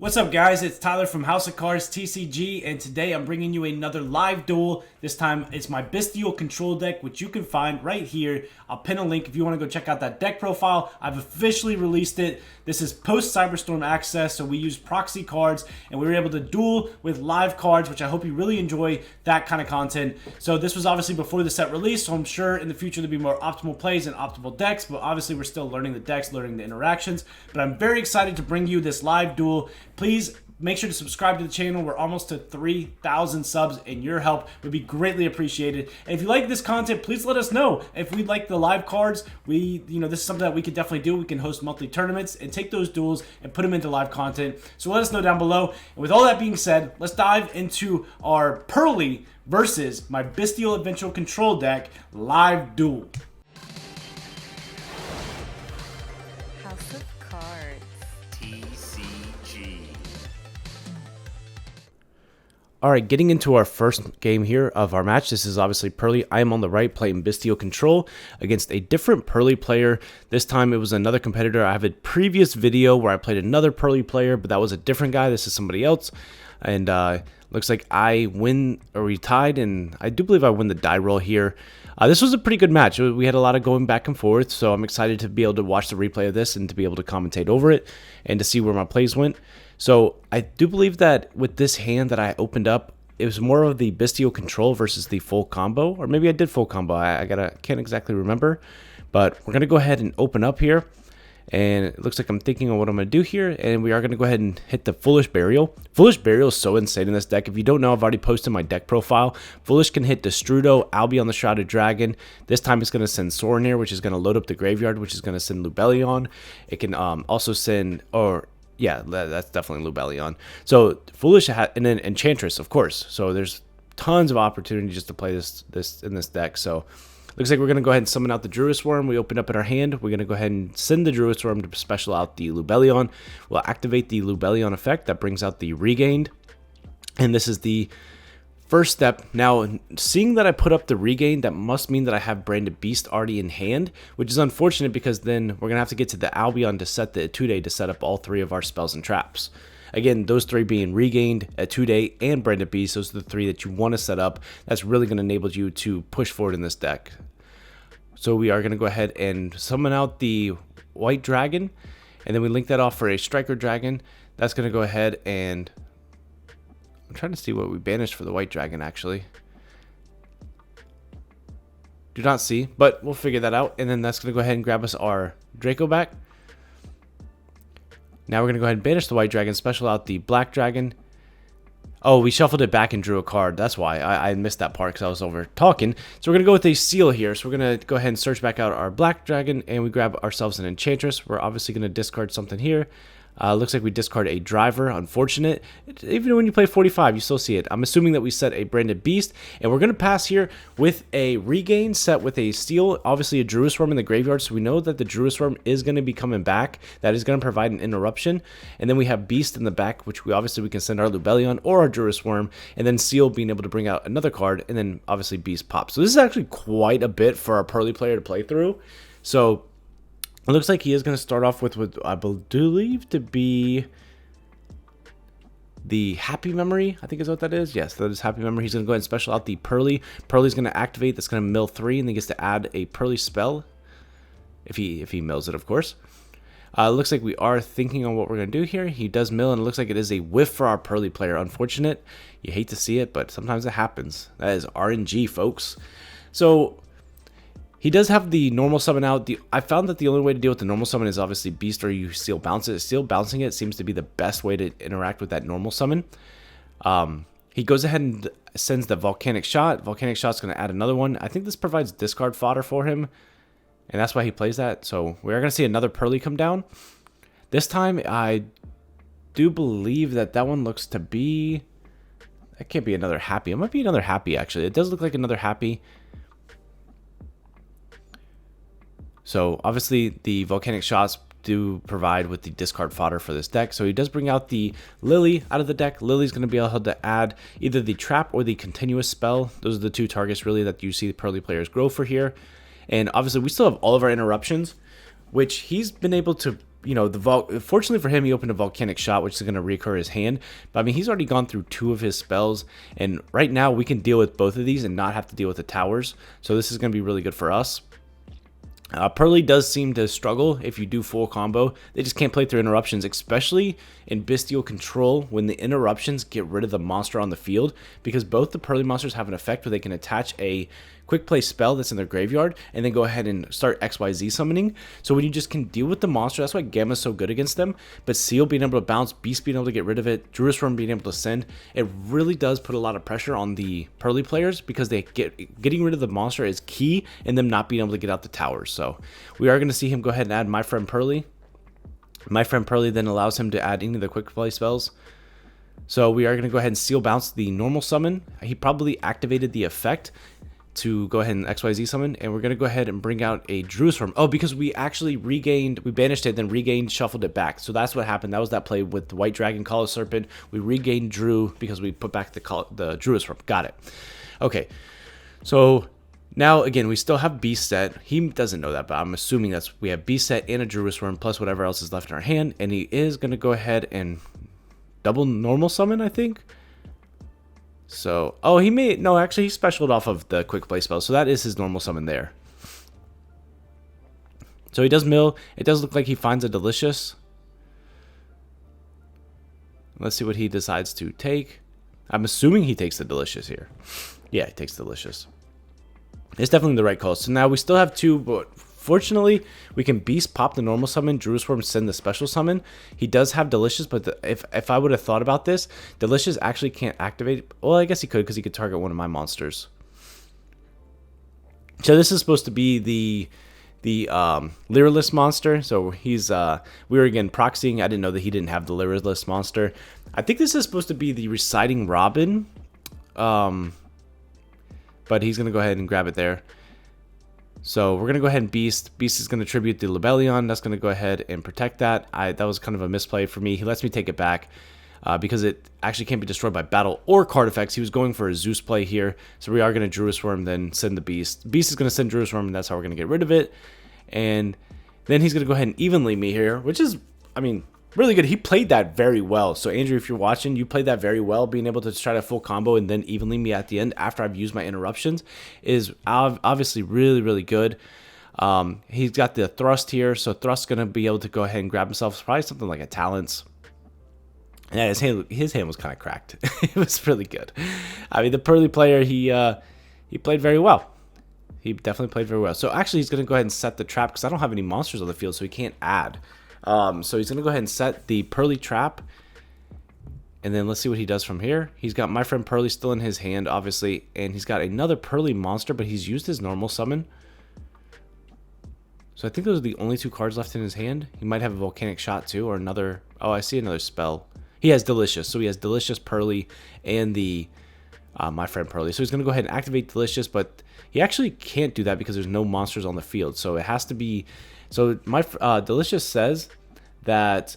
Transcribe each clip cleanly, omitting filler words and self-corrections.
What's up, guys? It's Tyler from House of Cards TCG, and today I'm bringing you another live duel. This time it's my Bystial Control deck, which you can find right here. I'll pin a link if you want to go check out that deck profile. I've officially released it. This is post Cyberstorm access, so we use proxy cards, and we were able to duel with live cards, which I hope you really enjoy that kind of content. So this was obviously before the set release, so I'm sure in the future there'll be more optimal plays and optimal decks, but obviously we're still learning the decks, learning the interactions. But I'm very excited to bring you this live duel. Please make sure to subscribe to the channel. We're almost to 3,000 subs, and your help would be greatly appreciated. And if you like this content, please let us know. If we'd like the live cards, this is something that we could definitely do. We can host monthly tournaments and take those duels and put them into live content. So let us know down below. And with all that being said, let's dive into our Purrely versus my Bystial Control deck live duel. House of Cards. TCG. Alright, getting into our first game here of our match. This is obviously Purrely. I am on the right playing Bystial Control against a different Purrely player. This time it was another competitor. I have a previous video where I played another Purrely player, but that was a different guy. This is somebody else. And looks like I win, or we tied, and I do believe I win the die roll here. This was a pretty good match. We had a lot of going back and forth, so I'm excited to be able to watch the replay of this and to be able to commentate over it and to see where my plays went. So I do believe that with this hand that I opened up, it was more of the Bystial Control versus the full combo, or maybe I did full combo. I can't exactly remember, but we're gonna go ahead and open up here. And it looks like I'm thinking on what I'm going to do here. And we are going to go ahead and hit the Foolish Burial. Foolish Burial is so insane in this deck. If you don't know, I've already posted my deck profile. Foolish can hit Destrudo, Albion the Shrouded Dragon. This time it's going to send Sorinir, which is going to load up the graveyard, which is going to send Lubellion. It can also send, yeah, that's definitely Lubellion. So Foolish, and then Enchantress, of course. So there's tons of opportunity just to play this in this deck. So looks like we're going to go ahead and summon out the Druid Worm. We open up in our hand. We're going to go ahead and send the Druid Worm to special out the Lubellion. We'll activate the Lubellion effect. That brings out the Regained. And this is the first step. Now, seeing that I put up the Regained, that must mean that I have Branded Beast already in hand, which is unfortunate because then we're going to have to get to the Albion to set the Etude to set up all three of our spells and traps. Again, those three being Regained, Etude, and Branded Beast, those are the three that you want to set up. That's really going to enable you to push forward in this deck. So we are going to go ahead and summon out the White Dragon, and then we link that off for a Striker Dragon. That's going to go ahead and... I'm trying to see what we banished for the White Dragon, actually. Do not see, but we'll figure that out. And then that's going to go ahead and grab us our Draco back. Now we're going to go ahead and banish the White Dragon, special out the Black Dragon. Oh, we shuffled it back and drew a card. That's why. I missed that part because I was over talking. So we're going to go with a Seal here. So we're going to go ahead and search back out our Black Dragon, and we grab ourselves an Enchantress. We're obviously going to discard something here. Looks like we discard a Driver. Unfortunate. Even when you play 45, you still see it. I'm assuming that we set a Branded Beast, and we're going to pass here with a Regain set with a Seal. Obviously a Druid Worm in the graveyard, so we know that the Druid Worm is going to be coming back. That is going to provide an interruption. And then we have Beast in the back, which we can send our Lubellion or our Druid Worm, and then Seal being able to bring out another card, and then obviously Beast pops. So this is actually quite a bit for our Purrely player to play through. So it looks like he is going to start off with what I believe to be the Happy Memory. I think is what that is. Yes, that is Happy Memory. He's going to go ahead and special out the Purrely. Purrely's going to activate. That's going to mill 3, and then gets to add a Purrely spell. If he mills it, of course. Looks like we are thinking on what we're going to do here. He does mill, and it looks like it is a whiff for our Purrely player. Unfortunate. You hate to see it, but sometimes it happens. That is RNG, folks. So he does have the normal summon out. I found that the only way to deal with the normal summon is obviously Beast, or you Seal bounce it. Seal bouncing it seems to be the best way to interact with that normal summon. He goes ahead and sends the Volcanic Shot. Volcanic Shot's going to add another one. I think this provides discard fodder for him, and that's why he plays that. So we are going to see another Purrely come down. This time, I do believe that one looks to be... That can't be another Happy. It might be another Happy, actually. It does look like another Happy. So obviously the Volcanic Shots do provide with the discard fodder for this deck. So he does bring out the Lily out of the deck. Lily's going to be able to add either the Trap or the Continuous spell. Those are the two targets really that you see the Purrely players grow for here. And obviously we still have all of our interruptions, which he's been able to you know, fortunately for him, he opened a volcanic shot, which is going to recur his hand. But I mean, he's already gone through 2 of his spells, and right now we can deal with both of these and not have to deal with the towers. So this is going to be really good for us. Purrely does seem to struggle if you do full combo. They just can't play through interruptions, especially in Bystial Control when the interruptions get rid of the monster on the field, because both the Purrely monsters have an effect where they can attach a quick play spell that's in their graveyard and then go ahead and start XYZ summoning. So when you just can deal with the monster, that's why Gamma's so good against them. But Seal being able to bounce, Beast being able to get rid of it, Druisworm being able to send, it really does put a lot of pressure on the Purrely players, because they getting rid of the monster is key in them not being able to get out the towers. So we are going to see him go ahead and add My Friend Purrely. My Friend Purrely then allows him to add any of the quick play spells. So we are going to go ahead and Seal Bounce the normal summon. He probably activated the effect to go ahead and XYZ summon, and we're going to go ahead and bring out a Druisworm. Oh, because we actually regained, we banished it, then regained, shuffled it back. So that's what happened. That was that play with the White Dragon, Call of Serpent. We regained Drew because we put back the Druisworm. Got it. Okay, so now again, we still have Beast set. He doesn't know that, but I'm assuming we have Beast set and a Druisworm plus whatever else is left in our hand, and he is going to go ahead and double normal summon, I think. So, oh, no, actually, he specialed off of the quick play spell, so that is his normal summon there. So he does mill. It does look like he finds a Delicious. Let's see what he decides to take. I'm assuming he takes the Delicious here. Yeah, he takes Delicious. It's definitely the right call. So now we still have 2, but fortunately, we can Beast pop the normal summon, Druisworm send the special summon. He does have Delicious, but if I would have thought about this, Delicious actually can't activate. Well, I guess he could, because he could target one of my monsters. So this is supposed to be the Lyralist monster. So he's we were again proxying. I didn't know that he didn't have the Lyralist monster. I think this is supposed to be the Reciting Robin, but he's gonna go ahead and grab it there. So we're going to go ahead and Beast. Beast is going to tribute the Libellion. That's going to go ahead and protect that. That was kind of a misplay for me. He lets me take it back because it actually can't be destroyed by battle or card effects. He was going for a Zeus play here. So we are going to Druisworm, then send the Beast. Beast is going to send Druisworm, and that's how we're going to get rid of it. And then he's going to go ahead and evenly me here, which is, I mean, really good. He played that very well. So Andrew, if you're watching, you played that very well. Being able to try to full combo and then evenly me at the end after I've used my interruptions is obviously really, really good. He's got the Thrust here, so Thrust's going to be able to go ahead and grab himself probably something like a Talents. Yeah, his hand was kind of cracked. It was really good. I mean, the Purrely player, he played very well. He definitely played very well. So actually, he's going to go ahead and set the trap because I don't have any monsters on the field, so he can't add. So he's going to go ahead and set the Purrely trap. And then let's see what he does from here. He's got My Friend Purrely still in his hand, obviously. And he's got another Purrely monster, but he's used his normal summon. So I think those are the only 2 cards left in his hand. He might have a Volcanic Shot too, or another... Oh, I see another spell. He has Delicious. So he has Delicious, Purrely, and the My Friend Purrely. So he's going to go ahead and activate Delicious, but he actually can't do that because there's no monsters on the field. So it has to be... So my Delicious says that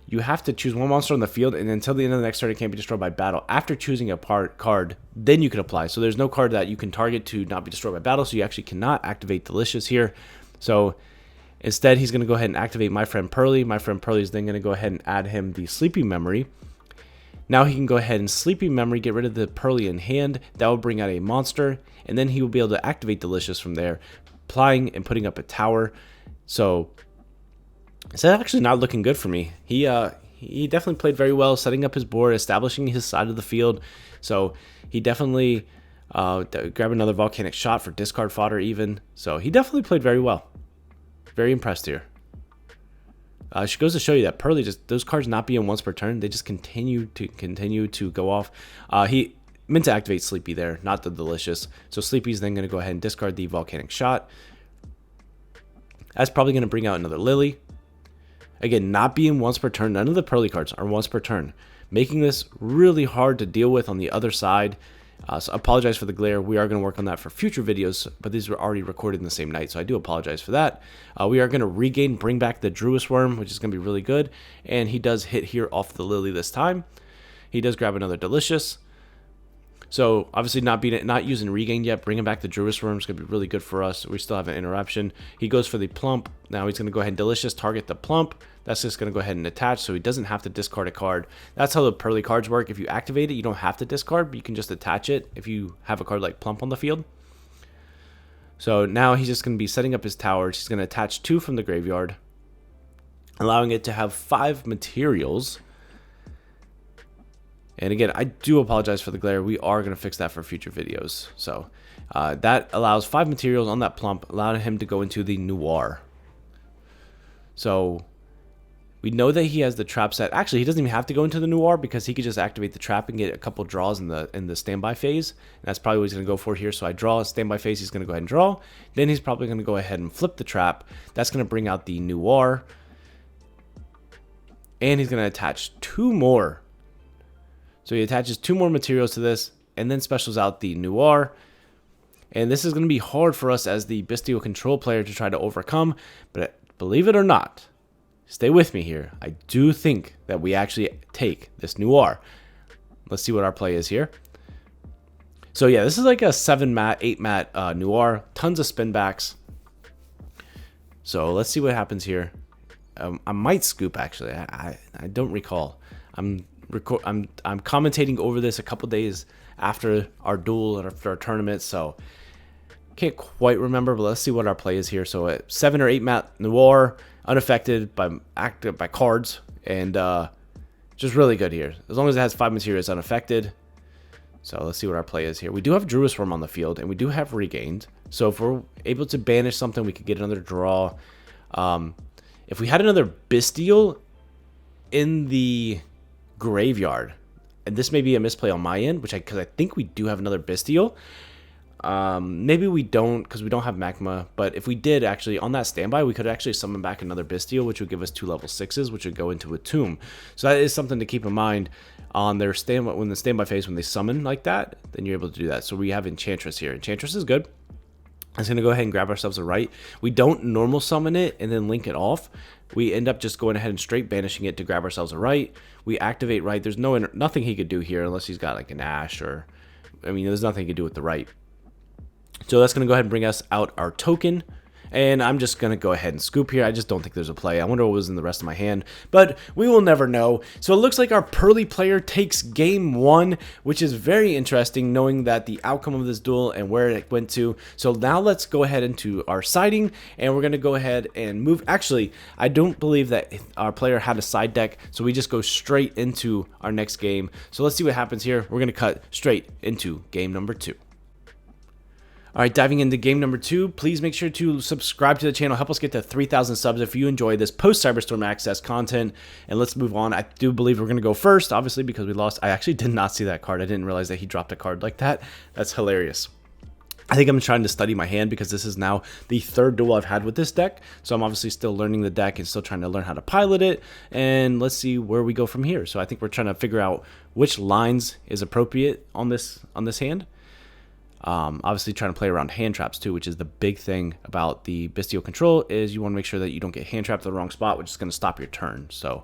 you have to choose one monster on the field, and until the end of the next turn, it can't be destroyed by battle. After choosing a card, then you can apply. So there's no card that you can target to not be destroyed by battle, so you actually cannot activate Delicious here. So instead, he's going to go ahead and activate My Friend Purrely. My Friend Purrely is then going to go ahead and add him the Sleepy Memory. Now he can go ahead and Sleepy Memory, get rid of the Purrely in hand. That will bring out a monster, and then he will be able to activate Delicious from there, applying and putting up a tower. So it's actually not looking good for me. He definitely played very well, setting up his board, establishing his side of the field. So he definitely grabbed another Volcanic Shot for discard fodder even. So he definitely played very well. Very impressed here. She goes to show you that Purrely, just those cards not being once per turn, they just continue to go off. He meant to activate Sleepy there, not the Delicious. So Sleepy's then going to go ahead and discard the Volcanic Shot. That's probably going to bring out another Lily. Again, not being once per turn. None of the Purrely cards are once per turn, making this really hard to deal with on the other side. So I apologize for the glare. We are going to work on that for future videos, but these were already recorded in the same night, so I do apologize for that. We are going to bring back the Druisworm, which is going to be really good, and he does hit here off the Lily this time. He does grab another Delicious. So obviously not using regain yet, bringing back the Druisworm is going to be really good for us. We still have an interruption. He goes for the Plump. Now he's going to go ahead and Delicious, target the Plump. That's just going to go ahead and attach, so he doesn't have to discard a card. That's how the Purrely cards work. If you activate it, you don't have to discard, but you can just attach it if you have a card like Plump on the field. So now he's just going to be setting up his towers. He's going to attach 2 from the graveyard, allowing it to have 5 materials. And again, I do apologize for the glare. We are going to fix that for future videos. So that allows 5 materials on that Plump, allowing him to go into the Noir. So we know that he has the trap set. Actually, he doesn't even have to go into the Noir because he could just activate the trap and get a couple draws in the standby phase. And that's probably what he's going to go for here. So I draw a standby phase. He's going to go ahead and draw. Then he's probably going to go ahead and flip the trap. That's going to bring out the Noir. And he's going to attach 2 more. So he attaches 2 more materials to this and then specials out the Noir. And this is going to be hard for us as the Bystial Control player to try to overcome. But believe it or not, stay with me here. I do think that we actually take this Noir. Let's see what our play is here. So yeah, this is like a 7 mat, 8 mat Noir. Tons of spin backs. So let's see what happens here. I might scoop actually. I don't recall. I'm commentating over this a couple days after our duel and after our tournament, so can't quite remember, but let's see what our play is here. So at 7 or 8 mat Noir, unaffected by cards, and just really good here. As long as it has 5 materials unaffected. So let's see what our play is here. We do have Druisworm on the field, and we do have Regained. So if we're able to banish something, we could get another draw. If we had another Bystial in the graveyard, and this may be a misplay on my end, because I think we do have another Bystial. Maybe we don't because we don't have Magma, but if we did actually on that standby, we could actually summon back another Bystial, which would give us 2 level 6s, which would go into a tomb. So that is something to keep in mind on their standby phase. When they summon like that, then you're able to do that. So we have Enchantress here. Enchantress is good. I'm just going to go ahead and grab ourselves a right. We don't normal summon it and then link it off. We end up just going ahead and straight banishing it to grab ourselves a right. We activate right. There's nothing he could do here unless he's got like an Ash or... I mean, there's nothing he could do with the right. So that's going to go ahead and bring us out our token. And I'm just going to go ahead and scoop here. I just don't think there's a play. I wonder what was in the rest of my hand. But we will never know. So it looks like our Purrely player takes game 1, which is very interesting knowing that the outcome of this duel and where it went to. So now let's go ahead into our siding. And we're going to go ahead and move. Actually, I don't believe that our player had a side deck. So we just go straight into our next game. So let's see what happens here. We're going to cut straight into game number 2. All right, diving into game number 2, please make sure to subscribe to the channel. Help us get to 3,000 subs if you enjoy this post-Cyberstorm access content. And let's move on. I do believe we're going to go first, obviously, because we lost. I actually did not see that card. I didn't realize that he dropped a card like that. That's hilarious. I think I'm trying to study my hand because this is now the 3rd duel I've had with this deck. So I'm obviously still learning the deck and still trying to learn how to pilot it. And let's see where we go from here. So I think we're trying to figure out which lines is appropriate on this hand. Obviously trying to play around hand traps too, which is the big thing about the Bystial Control is you want to make sure that you don't get hand trapped in the wrong spot, which is going to stop your turn. So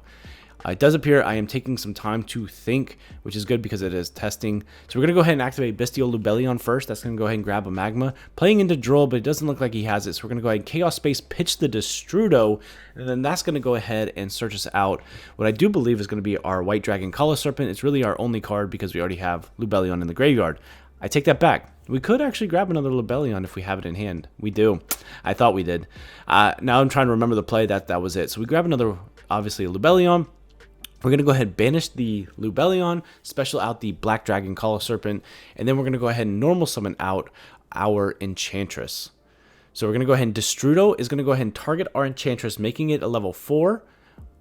it does appear I am taking some time to think, which is good because it is testing. So we're going to go ahead and activate Bystial Lubellion first. That's going to go ahead and grab a Magma. Playing into Duel, but it doesn't look like he has it. So we're going to go ahead and Chaos Space, pitch the Destrudo, and then that's going to go ahead and search us out. What I do believe is going to be our White Dragon Color Serpent. It's really our only card because we already have Lubellion in the graveyard. I take that back. We could actually grab another Lubellion if we have it in hand. We do. I thought we did. Now I'm trying to remember the play. That was it. So we grab another, obviously, a Lubellion. We're going to go ahead and banish the Lubellion, special out the Black Dragon Color Serpent, and then we're going to go ahead and normal summon out our Enchantress. So we're going to go ahead and Destrudo is going to go ahead and target our Enchantress, making it a level 4.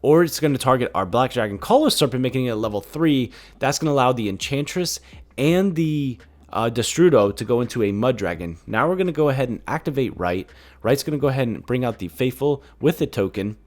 Or it's going to target our Black Dragon Color Serpent, making it a level 3. That's going to allow the Enchantress and the Destrudo to go into a Mud Dragon. Now we're going to go ahead and activate Right. Right's going to go ahead and bring out the Faithful with the token.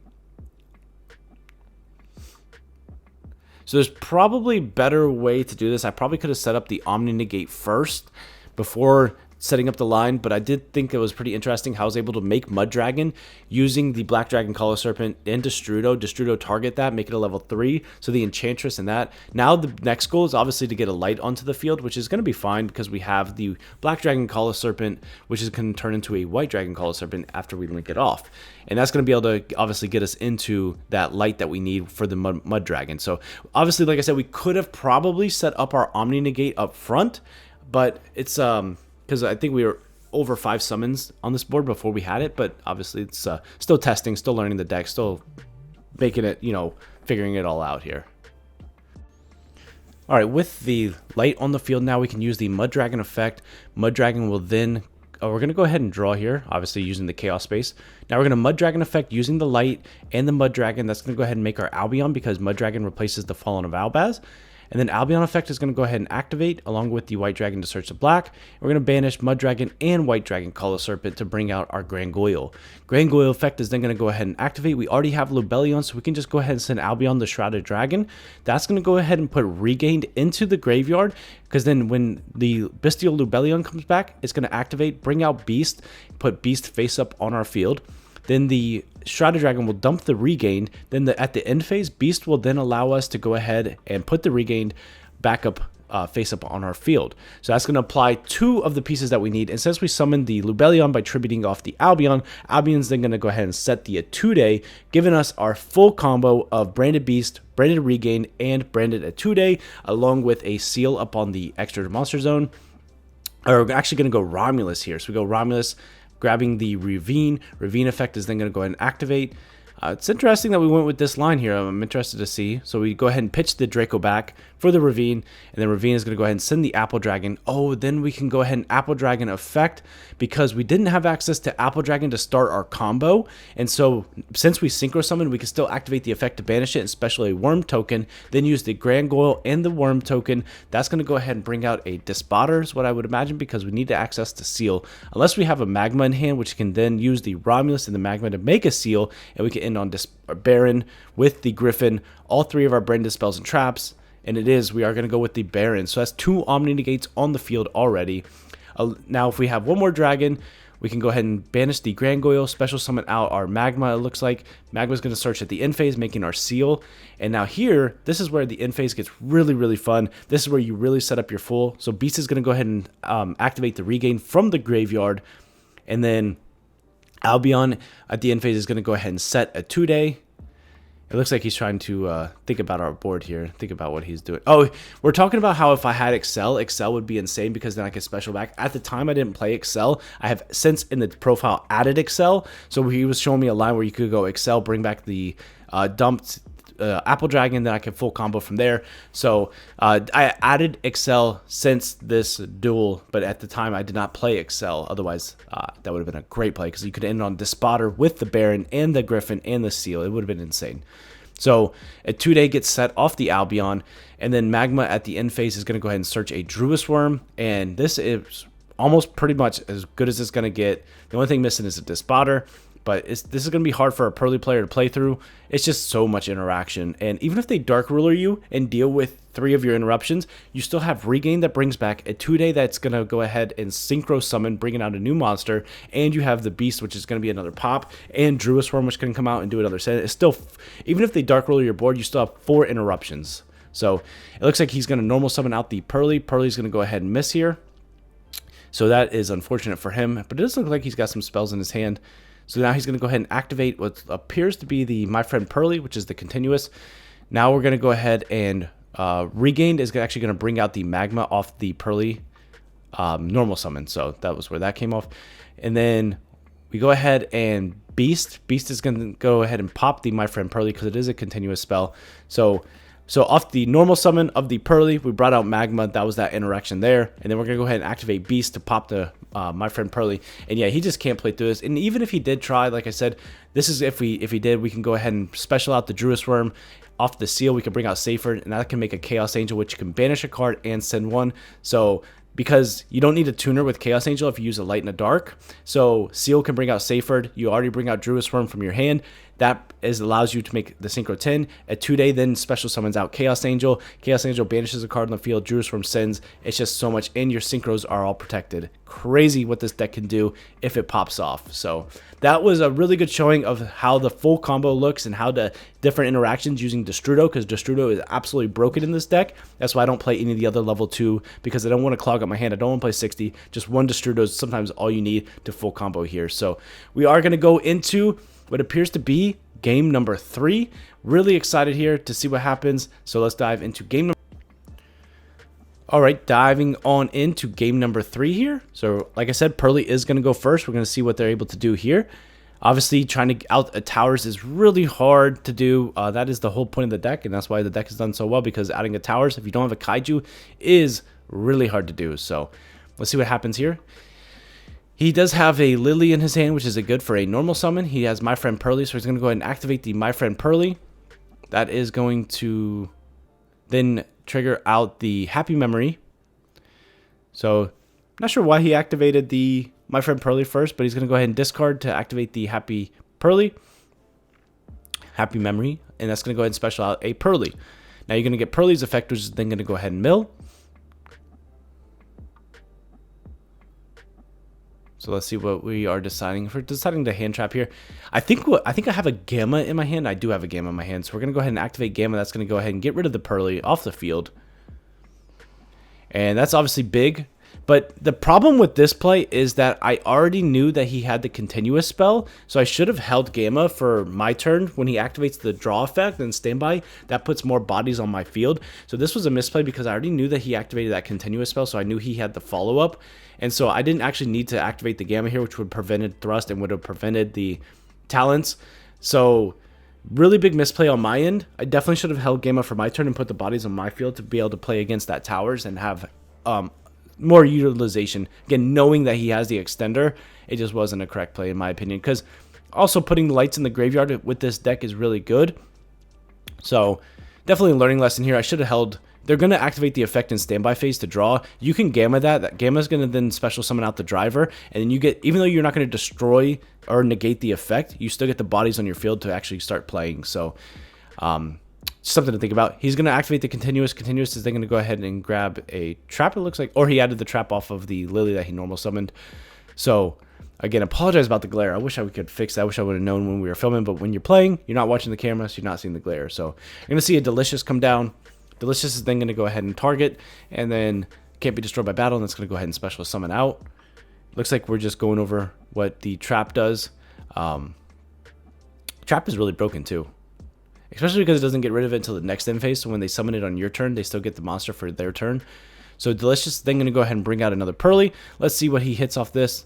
So there's probably a better way to do this. I probably could have set up the Omni Negate first before setting up the line, but I did think it was pretty interesting how I was able to make Mud Dragon using the Black Dragon Color Serpent and Destrudo target that, make it a level 3, so the Enchantress and that. Now the next goal is obviously to get a light onto the field, which is going to be fine because we have the Black Dragon Color Serpent, which is going to turn into a White Dragon Color Serpent after we link it off. And that's going to be able to obviously get us into that light that we need for the Mud Dragon. So obviously, like I said, we could have probably set up our Omni Negate up front, but it's because I think we were over 5 summons on this board before we had it, but obviously it's still testing, still learning the deck, still making it, you know, figuring it all out here. All right, with the light on the field now, we can use the Mud Dragon effect. Mud Dragon will then, we're going to go ahead and draw here, obviously using the Chaos Space. Now we're going to Mud Dragon effect using the light and the Mud Dragon. That's going to go ahead and make our Albion because Mud Dragon replaces the Fallen of Albaz. And then Albion effect is going to go ahead and activate along with the White Dragon to search the black. We're going to banish Mud Dragon and White Dragon Color Serpent to bring out our Grand Goyle. Grand Goyle effect is then going to go ahead and activate. We already have Lubellion, so we can just go ahead and send Albion the Shrouded Dragon. That's going to go ahead and put Regained into the graveyard, because then when the Bystial Lubellion comes back, it's going to activate, bring out Beast, put Beast face up on our field. Then the Shrouded Dragon will dump the Regained. Then at the end phase, Beast will then allow us to go ahead and put the Regained back up, face up on our field. So that's going to apply 2 of the pieces that we need. And since we summoned the Lubellion by tributing off the Albion, Albion's then going to go ahead and set the Etude, giving us our full combo of Branded Beast, Branded Regained, and Branded Etude, along with a seal up on the extra monster zone. Or we're actually going to go Romulus here. So we go Romulus, grabbing the Ravine. Ravine effect is then going to go ahead and activate. It's interesting that we went with this line here. I'm interested to see. So we go ahead and pitch the Draco back for the Ravine, and then Ravine is going to go ahead and send the Apple Dragon. Oh, then we can go ahead and Apple Dragon effect because we didn't have access to Apple Dragon to start our combo. And so since we Synchro Summon, we can still activate the effect to banish it, especially a Worm token, then use the Grand Goyle and the Worm token. That's going to go ahead and bring out a Despotter is what I would imagine, because we need to access the seal. Unless we have a Magma in hand, which can then use the Romulus and the Magma to make a seal, and we can end on Baron with the Griffin, all 3 of our branded spells and traps, and we are going to go with the Baron. So that's 2 Omni Negates on the field already. Now if we have one more dragon, we can go ahead and banish the Grand Goyle, special summon out our Magma. It looks like Magma is going to search at the end phase, making our seal. And now here, this is where the end phase gets really, really fun. This is where you really set up your full. So Beast is going to go ahead and activate the Regain from the graveyard, and then Albion at the end phase is going to go ahead and set Etude. It looks like he's trying to think about our board here, think about what he's doing. Oh, we're talking about how if I had Excel would be insane because then I could special back. At the time, I didn't play Excel. I have since in the profile added Excel. So he was showing me a line where you could go Excel, bring back the dumped Apple Dragon, then I can full combo from there. So I added Excel since this duel, but at the time I did not play Excel. Otherwise, that would have been a great play because you could end on Despotter with the Baron and the Griffin and the Seal. It would have been insane. So Etude gets set off the Albion, and then Magma at the end phase is going to go ahead and search a Druis Worm, and this is almost pretty much as good as it's going to get. The only thing missing is a Despotter. But this is going to be hard for a Purrely player to play through. It's just so much interaction. And even if they Dark Ruler you and deal with 3 of your interruptions, you still have Regain that brings back Etude that's going to go ahead and Synchro Summon, bringing out a new monster. And you have the Beast, which is going to be another pop. And Druis Worm, which can come out and do another set. It's still, even if they Dark Ruler your board, you still have 4 interruptions. So it looks like he's going to normal summon out the Purrely. Purrely's going to go ahead and miss here. So that is unfortunate for him. But it does look like he's got some spells in his hand. So now he's going to go ahead and activate what appears to be the My Friend Purrely, which is the continuous. Now we're going to go ahead and Regained is actually going to bring out the Magma off the Purrely normal summon. So that was where that came off. And then we go ahead and Beast. Beast is going to go ahead and pop the My Friend Purrely because it is a continuous spell. So off the normal summon of the Purrely, we brought out Magma. That was that interaction there. And then we're going to go ahead and activate Beast to pop the My Friend Purrely. And yeah, he just can't play through this. And even if he did try, like I said, this is if he did, we can go ahead and special out the Druis Worm. Off the seal, we can bring out Seyfried, and that can make a Chaos Angel, which can banish a card and send one. So because you don't need a tuner with Chaos Angel if you use a light and a dark. So Seal can bring out Seyfried. You already bring out Druis Worm from your hand. That allows you to make the Synchro 10. At 2-day, then special summons out Chaos Angel. Chaos Angel banishes a card on the field. Jerusalem sends. It's just so much, and your synchros are all protected. Crazy what this deck can do if it pops off. So that was a really good showing of how the full combo looks and how the different interactions using Destrudo, because Destrudo is absolutely broken in this deck. That's why I don't play any of the other level 2, because I don't want to clog up my hand. I don't want to play 60. Just one Destrudo is sometimes all you need to full combo here. So we are going to go into what appears to be game number 3. Really excited here to see what happens. So let's dive into game number. All right, diving on into game number 3 here. So like I said, Purrely is going to go first. We're going to see what they're able to do here. Obviously, trying to out towers is really hard to do. That is the whole point of the deck, and that's why the deck is done so well, because adding a towers, if you don't have a kaiju, is really hard to do. So let's see what happens here. He does have a Lily in his hand, which is a good for a normal summon. He has My Friend Purrely, so he's going to go ahead and activate the My Friend Purrely. That is going to then trigger out the Happy Memory. So, not sure why he activated the My Friend Purrely first, but he's going to go ahead and discard to activate the Happy Purrely. Happy Memory, and that's going to go ahead and special out a Purrely. Now you're going to get Purrely's effect, which is then going to go ahead and mill. So let's see what we are deciding. If we're deciding to hand trap here, I think I have a Gamma in my hand. I do have a Gamma in my hand, so we're gonna go ahead and activate Gamma. That's gonna go ahead and get rid of the Purrely off the field, and that's obviously big. But the problem with this play is that I already knew that he had the continuous spell, so I should have held Gamma for my turn when he activates the draw effect and standby. That puts more bodies on my field. So this was a misplay because I already knew that he activated that continuous spell, so I knew he had the follow-up. And so I didn't actually need to activate the Gamma here, which would have prevented thrust and would have prevented the talents. So really big misplay on my end. I definitely should have held Gamma for my turn and put the bodies on my field to be able to play against that towers and have more utilization. Again, knowing that he has the extender, it just wasn't a correct play in my opinion, because also putting the lights in the graveyard with this deck is really good. So definitely a learning lesson here. I should have held. They're going to activate the effect in standby phase to draw. You can Gamma that Gamma is going to then special summon out the driver, and then you get, even though you're not going to destroy or negate the effect, you still get the bodies on your field to actually start playing. So something to think about. He's going to activate the continuous. Continuous is then going to go ahead and grab a trap, it looks like, or he added the trap off of the Lily that he normal summoned. So again, apologize about the glare. I wish I could fix that. I wish I would have known when we were filming, but when you're playing, you're not watching the camera, so you're not seeing the glare. So you're going to see a Delicious come down. Delicious is then going to go ahead and target, and then can't be destroyed by battle, and that's going to go ahead and special summon out. Looks like we're just going over what the trap does. Trap is really broken too, especially because it doesn't get rid of it until the next end phase. So when they summon it on your turn, they still get the monster for their turn. So Delicious is then going to go ahead and bring out another Purrely. Let's see what he hits off this.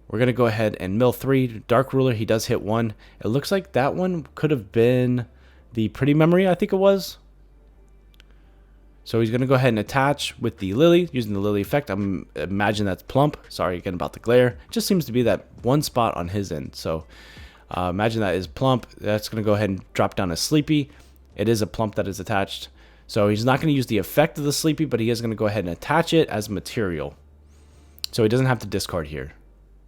We're going to go ahead and mill 3. Dark Ruler, he does hit 1. It looks like that one could have been the Pretty Memory, I think it was. So he's going to go ahead and attach with the Lily, using the Lily effect. Imagine that's Plump. Sorry again about the glare. It just seems to be that one spot on his end. So imagine that is Plump. That's going to go ahead and drop down a Sleepy. It is a Plump that is attached. So he's not going to use the effect of the Sleepy, but he is going to go ahead and attach it as material. So he doesn't have to discard here,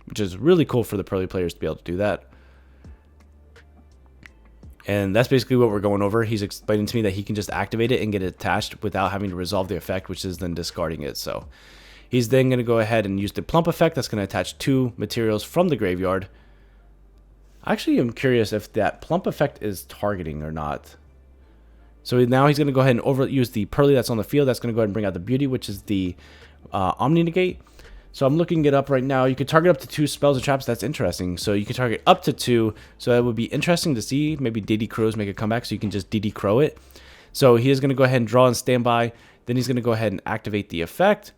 which is really cool for the Purrely players to be able to do that. And that's basically what we're going over. He's explaining to me that he can just activate it and get it attached without having to resolve the effect, which is then discarding it. So he's then going to go ahead and use the Plump effect. That's going to attach 2 materials from the graveyard. I actually am curious if that Plump effect is targeting or not. So now he's going to go ahead and use the Purrely that's on the field. That's going to go ahead and bring out the Beauty, which is the Omni Negate. So I'm looking it up right now. You could target up to 2 spells or traps. That's interesting. So you can target up to 2. So that would be interesting to see. Maybe DD Crows make a comeback, so you can just DD Crow it. So he is going to go ahead and draw and standby. Then he's going to go ahead and activate the effect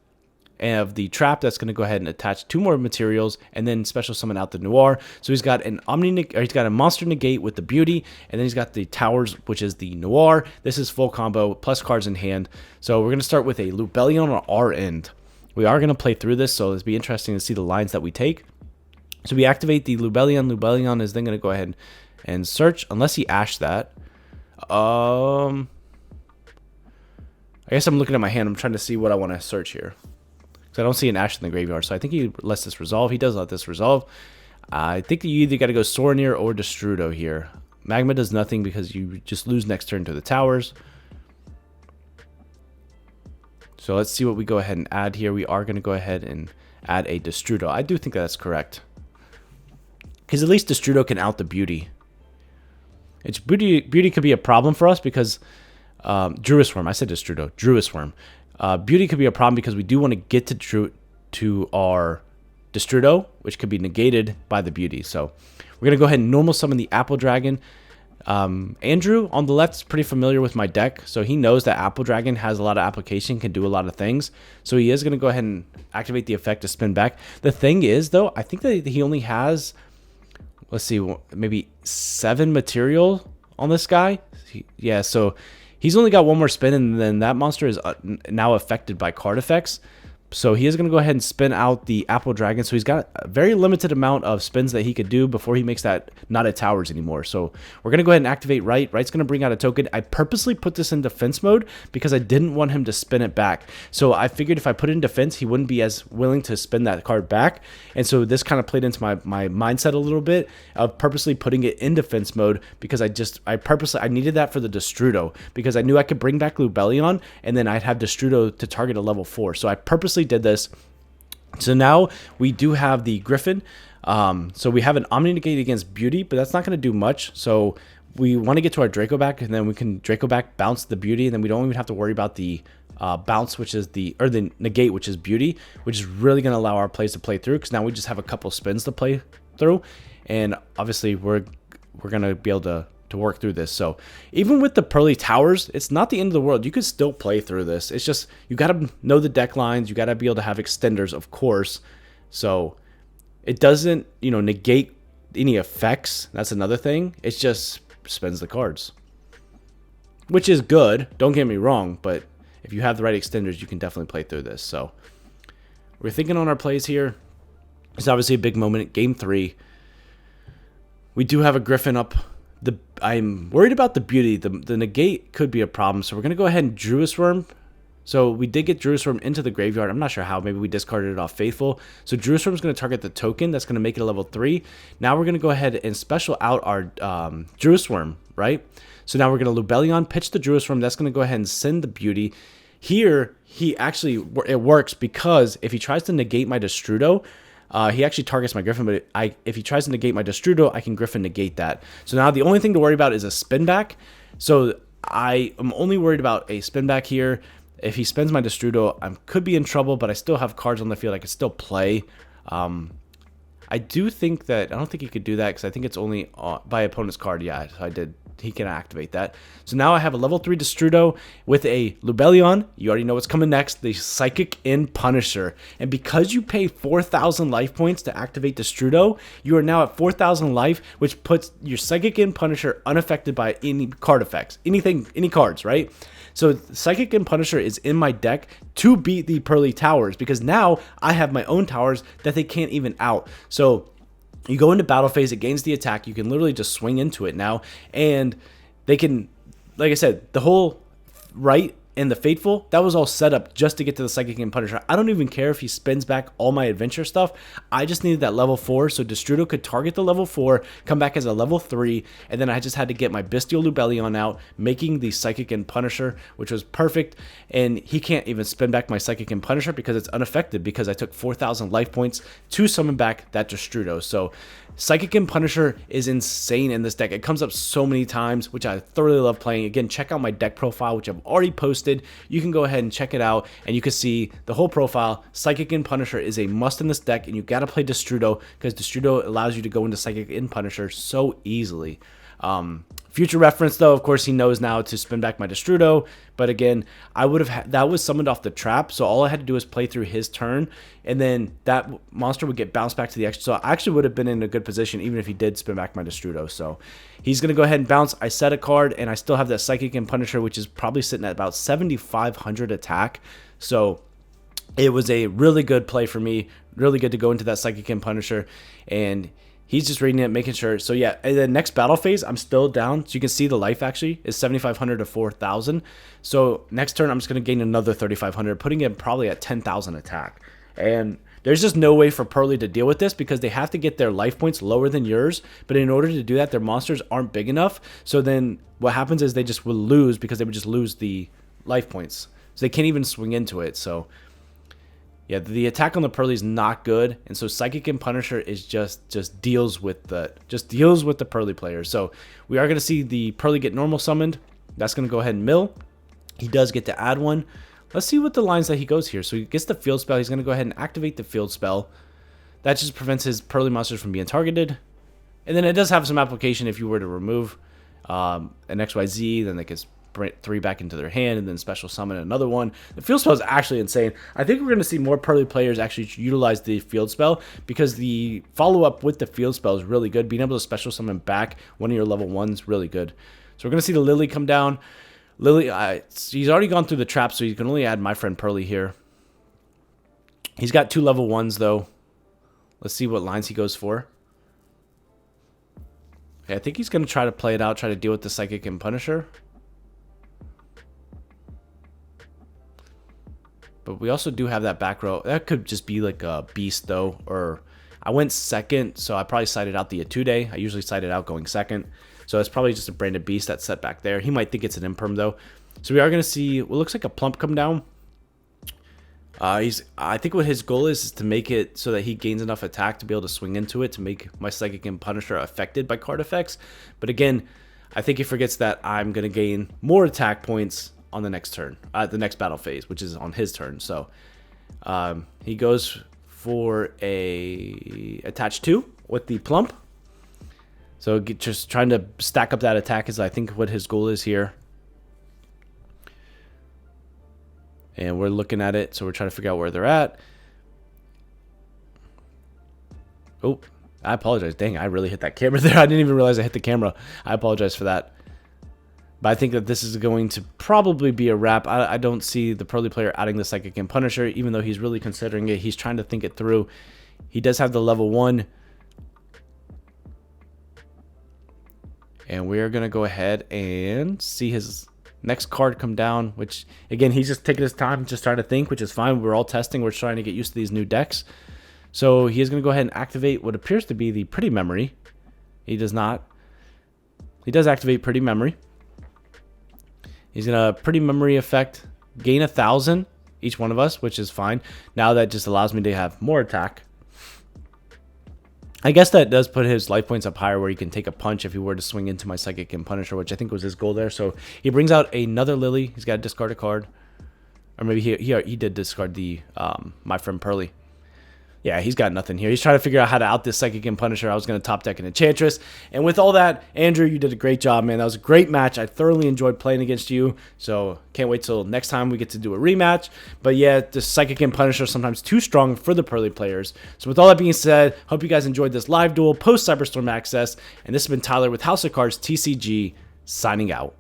of the trap. That's going to go ahead and attach 2 more materials, and then special summon out the Noir. So he's got an he's got a Monster Negate with the Beauty, and then he's got the Towers, which is the Noir. This is full combo plus cards in hand. So we're going to start with a Lubellion on our end. We are going to play through this, so it'll be interesting to see the lines that we take. So we activate the Lubellion. Lubellion is then going to go ahead and search, unless he ashed that. I guess I'm looking at my hand. I'm trying to see what I want to search here, because I don't see an ash in the graveyard. So I think he lets this resolve. He does let this resolve. I think you either got to go Sorinir or Destrudo here. Magma does nothing because you just lose next turn to the towers. So let's see what we go ahead and add here. We are going to go ahead and add a Destrudo. I do think that's correct. Because at least Destrudo can out the Beauty. It's Beauty could be a problem for us because Druisworm. I said Destrudo. Druisworm. Beauty could be a problem because we do want to get to our Destrudo, which could be negated by the Beauty. So we're going to go ahead and normal summon the Apple Dragon. Andrew on the left is pretty familiar with my deck, so he knows that Apple Dragon has a lot of application, can do a lot of things. So he is going to go ahead and activate the effect to spin back. The thing is, though, I think that he only has, let's see, maybe 7 material on this guy. Yeah, so he's only got 1 more spin, and then that monster is now affected by card effects. So he is going to go ahead and spin out the Apple Dragon. So he's got a very limited amount of spins that he could do before he makes that not at towers anymore. So we're going to go ahead and activate Right. Right's going to bring out a token. I purposely put this in defense mode because I didn't want him to spin it back. So I figured if I put it in defense, he wouldn't be as willing to spin that card back. And so this kind of played into my mindset a little bit of purposely putting it in defense mode because I needed that for the Destrudo because I knew I could bring back Lubellion and then I'd have Destrudo to target a level 4. So I purposely did this. So now we do have the Griffin. So we have an Omni Negate against Beauty, but that's not going to do much. So we want to get to our Draco back, and then we can Draco back, bounce the Beauty, and then we don't even have to worry about the bounce, which is the negate, which is Beauty, which is really going to allow our plays to play through because now we just have a couple spins to play through, and obviously we're going to be able to work through this. So even with the Purrely towers, it's not the end of the world. You could still play through this. It's just you got to know the deck lines. You got to be able to have extenders, of course. So it doesn't, negate any effects. That's another thing. It just spins the cards, which is good. Don't get me wrong, but if you have the right extenders, you can definitely play through this. So we're thinking on our plays here. It's obviously a big moment. Game 3. We do have a Griffin up. I'm worried about the Beauty. The negate could be a problem, so we're going to go ahead and Druisworm. So we did get Druisworm into the graveyard. I'm not sure how. Maybe we discarded it off Faithful. So Druisworm is going to target the token. That's going to make it a level 3. Now we're going to go ahead and special out our Druisworm, right? So now we're going to Lubellion, pitch the Druisworm. That's going to go ahead and send the Beauty. Here, it works because if he tries to negate my Destrudo, he actually targets my Griffin, but if he tries to negate my Destrudo, I can Griffin negate that. So now the only thing to worry about is a spin back. So I am only worried about a spin back here. If he spins my Destrudo, I could be in trouble, but I still have cards on the field I could still play. I do think that, I don't think he could do that because I think it's only by opponent's card. Yeah, so I did. He can activate that. So now I have a level 3 Destrudo with a Lubellion. You already know what's coming next, the Psychic In Punisher. And because you pay 4,000 life points to activate Destrudo, you are now at 4,000 life, which puts your Psychic In Punisher unaffected by any card effects. Any cards, right? So Psychic In Punisher is in my deck to beat the Purrely towers because now I have my own towers that they can't even out. So you go into battle phase, it gains the attack. You can literally just swing into it now. And they can, like I said, the whole Right and the Faithful, that was all set up just to get to the Psychic In Punisher. I don't even care if he spins back all my adventure stuff. I just needed that level 4 so Destrudo could target the level 4, come back as a level 3, and then I just had to get my Bystial Lubellion out, making the Psychic In Punisher, which was perfect. And he can't even spin back my Psychic In Punisher because it's unaffected because I took 4,000 life points to summon back that Destrudo. So Psychic In Punisher is insane in this deck. It comes up so many times, which I thoroughly love playing. Again, check out my deck profile, which I've already posted. You can go ahead and check it out, and you can see the whole profile. Psychic In Punisher is a must in this deck, and you got to play Destrudo because Destrudo allows you to go into Psychic In Punisher so easily. Future reference, though, of course, he knows now to spin back my Destrudo. But again, that was summoned off the trap, so all I had to do was play through his turn, and then that monster would get bounced back to the extra. So I actually would have been in a good position even if he did spin back my Destrudo. So he's going to go ahead and bounce. I set a card, and I still have that Psychic In Punisher, which is probably sitting at about 7,500 attack. So it was a really good play for me. Really good to go into that Psychic In Punisher, and he's just reading it, making sure. So yeah, in the next battle phase, I'm still down. So you can see the life actually is 7,500 to 4,000. So next turn, I'm just going to gain another 3,500, putting it probably at 10,000 attack. And There's just no way for Purrely to deal with this because they have to get their life points lower than yours. But in order to do that, their monsters aren't big enough. So then what happens is they just will lose because they would just lose the life points. So they can't even swing into it. So yeah, the attack on the Purrely is not good. And so Psychic and Punisher is just deals with the Purrely players. So we are going to see the Purrely get normal summoned. That's going to go ahead and mill. He does get to add one. Let's see what the lines that he goes here. So he gets the field spell. He's going to go ahead and activate the field spell. That just prevents his Purrely monsters from being targeted. And then it does have some application if you were to remove an XYZ, then they can bring 3 back into their hand and then special summon another one. The field spell is actually insane. I think we're going to see more Purrely players actually utilize the field spell because the follow-up with the field spell is really good. Being able to special summon back one of your level 1s is really good. So we're going to see the Lily come down. Lily, he's already gone through the trap, so you can only add my friend Purrely here. He's got 2 level 1s, though. Let's see what lines he goes for. Okay, I think he's going to try to play it out, try to deal with the Psychic and Punisher. But we also do have that back row. That could just be like a beast, though. Or I went second, so I probably sided out the Etude. I usually sided out going second. So it's probably just a branded beast that's set back there. He might think it's an imperm, though. So we are going to see what looks like a plump come down. I think what his goal is to make it so that he gains enough attack to be able to swing into it to make my Psychic and Punisher affected by card effects. But again, I think he forgets that I'm going to gain more attack points on the next turn, the next battle phase, which is on his turn. So he goes for a attach 2 with the plump. So just trying to stack up that attack is I think what his goal is here. And we're looking at it, so we're trying to figure out where they're at. Oh, I apologize. Dang, I really hit that camera there. I didn't even realize I hit the camera. I apologize for that. But I think that this is going to probably be a wrap. I don't see the Purrely player adding the Psychic and Punisher, even though he's really considering it. He's trying to think it through. He does have the level 1. And we are going to go ahead and see his next card come down, which, again, he's just taking his time, just trying to think, which is fine. We're all testing. We're trying to get used to these new decks. So he is going to go ahead and activate what appears to be the Pretty Memory. He does not. He does activate Pretty Memory. He's going to Pretty Memory effect, gain 1,000 each one of us, which is fine. Now that just allows me to have more attack. I guess that does put his life points up higher where he can take a punch if he were to swing into my Psychic and Punisher, which I think was his goal there. So he brings out another Lily. He's got to discard a card. Or maybe he did discard the my friend Purrely. Yeah, he's got nothing here. He's trying to figure out how to out this Psychic and Punisher. I was going to top deck an Enchantress. And with all that, Andrew, you did a great job, man. That was a great match. I thoroughly enjoyed playing against you. So can't wait till next time we get to do a rematch. But yeah, the Psychic and Punisher are sometimes too strong for the Purrely players. So with all that being said, hope you guys enjoyed this live duel post Cyberstorm access. And this has been Tyler with House of Cards TCG signing out.